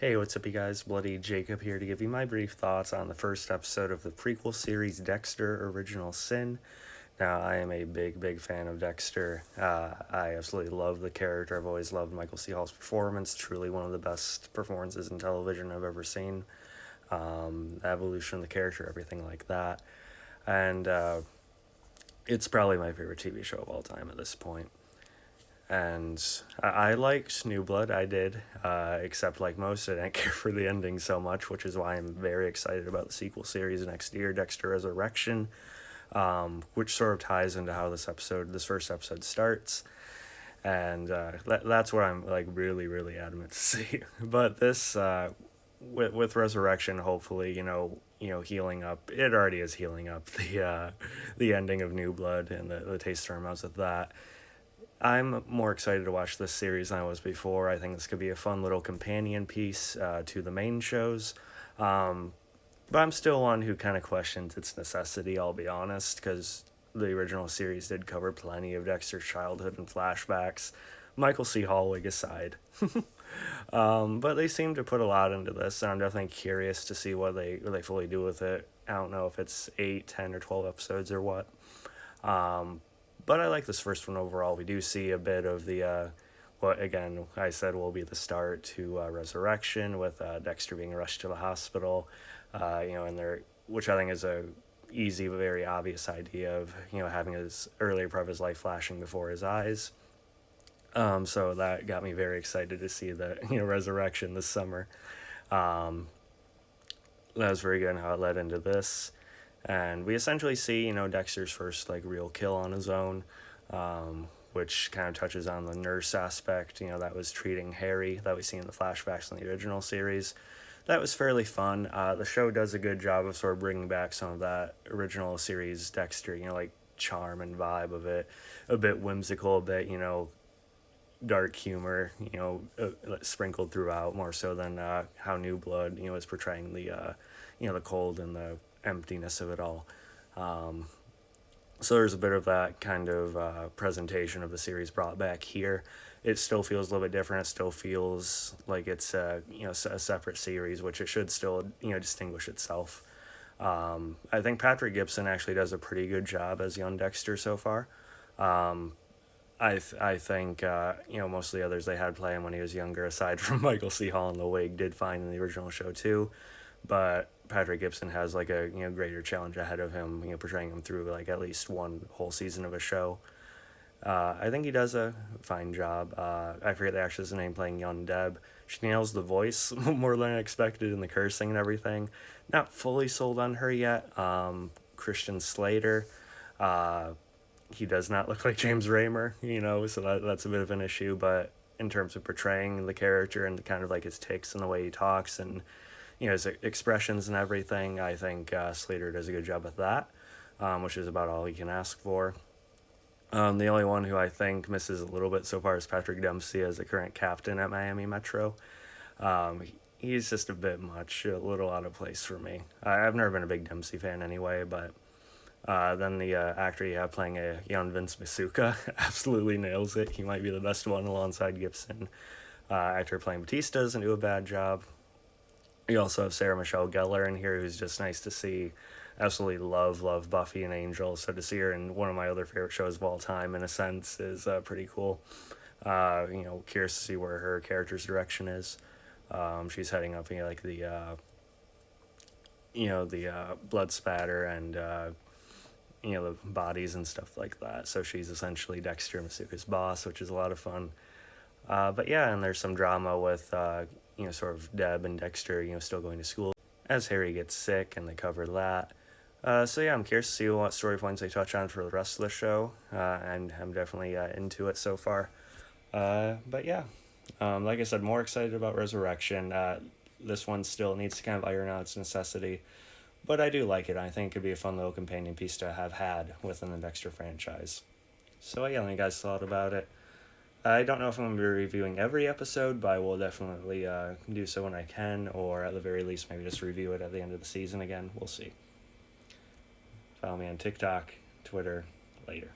Hey, what's up, you guys? Bloody Jacob here to give you my brief thoughts on the first episode of the prequel series Dexter Original Sin. Now, I am a big fan of Dexter. I absolutely love the character. I've always loved Michael C. Hall's performance. Truly one of the best performances in television I've ever seen. The evolution of the character, everything like that. And it's probably my favorite TV show of all time at this point. And I liked New Blood, I did, except like most, I didn't care for the ending so much, which is why I'm very excited about the sequel series next year, Dexter Resurrection, which sort of ties into how this first episode starts, and that's what I'm like really adamant to see. But this, with Resurrection, hopefully, healing up. It already is healing up the ending of New Blood and the taste of our mouths of that. I'm more excited to watch this series than I was before. I think this could be a fun little companion piece to the main shows. But I'm still one who kind of questions its necessity, I'll be honest, because the original series did cover plenty of Dexter's childhood and flashbacks, Michael C. Hallwig aside. But they seem to put a lot into this, and I'm definitely curious to see what they fully do with it. I don't know if it's 8, 10, or 12 episodes or what. But I like this first one overall. We do see a bit of the, what again I said will be the start to Resurrection, with Dexter being rushed to the hospital, and there, which I think is a easy, very obvious idea of having his earlier part of his life flashing before his eyes. So that got me very excited to see the Resurrection this summer. That was very good in how it led into this. And we essentially see, Dexter's first like real kill on his own, which kind of touches on the nurse aspect, that was treating Harry that we see in the flashbacks in the original series. That was fairly fun. The show does a good job of sort of bringing back some of that original series Dexter, like charm and vibe of it, a bit whimsical, a bit, dark humor, sprinkled throughout more so than how New Blood, is portraying the cold and the emptiness of it all. So there's a bit of that kind of presentation of the series brought back here. It still feels a little bit different. It still feels like it's a separate series, which it should still distinguish itself. I think Patrick Gibson actually does a pretty good job as young Dexter so far. I think most of the others they had play him when he was younger, aside from Michael C. Hall and the wig, did fine in the original show too. But Patrick Gibson has like a greater challenge ahead of him, portraying him through like at least one whole season of a show. I think he does a fine job. I forget the actress's name playing young Deb. She nails the voice more than I expected, and the cursing and everything. Not fully sold on her yet. Christian Slater. He does not look like James Raymer, so that's a bit of an issue. But in terms of portraying the character and kind of like his tics and the way he talks and his expressions and everything, I think Slater does a good job with that, which is about all he can ask for. The only one who I think misses a little bit so far is Patrick Dempsey as the current captain at Miami Metro. He's just a bit much, a little out of place for me. I've never been a big Dempsey fan anyway, but then the actor you have playing a young Vince Masuka absolutely nails it. He might be the best one alongside Gibson. Actor playing Batista doesn't do a bad job. You also have Sarah Michelle Gellar in here, who's just nice to see. Absolutely love Buffy and Angel, so to see her in one of my other favorite shows of all time, in a sense, is pretty cool. Curious to see where her character's direction is. She's heading up like the blood spatter and the bodies and stuff like that. So she's essentially Dexter Masuka's boss, which is a lot of fun. But yeah, and there's some drama with sort of Deb and Dexter, still going to school as Harry gets sick, and they cover that. So yeah, I'm curious to see what story points they touch on for the rest of the show, and I'm definitely into it so far. But yeah, like I said, more excited about Resurrection. This one still needs to kind of iron out its necessity, but I do like it. I think it could be a fun little companion piece to have had within the Dexter franchise. So yeah, let me guys thought about it. I don't know if I'm going to be reviewing every episode, but I will definitely do so when I can, or at the very least maybe just review it at the end of the season again. We'll see. Follow me on TikTok, Twitter, later.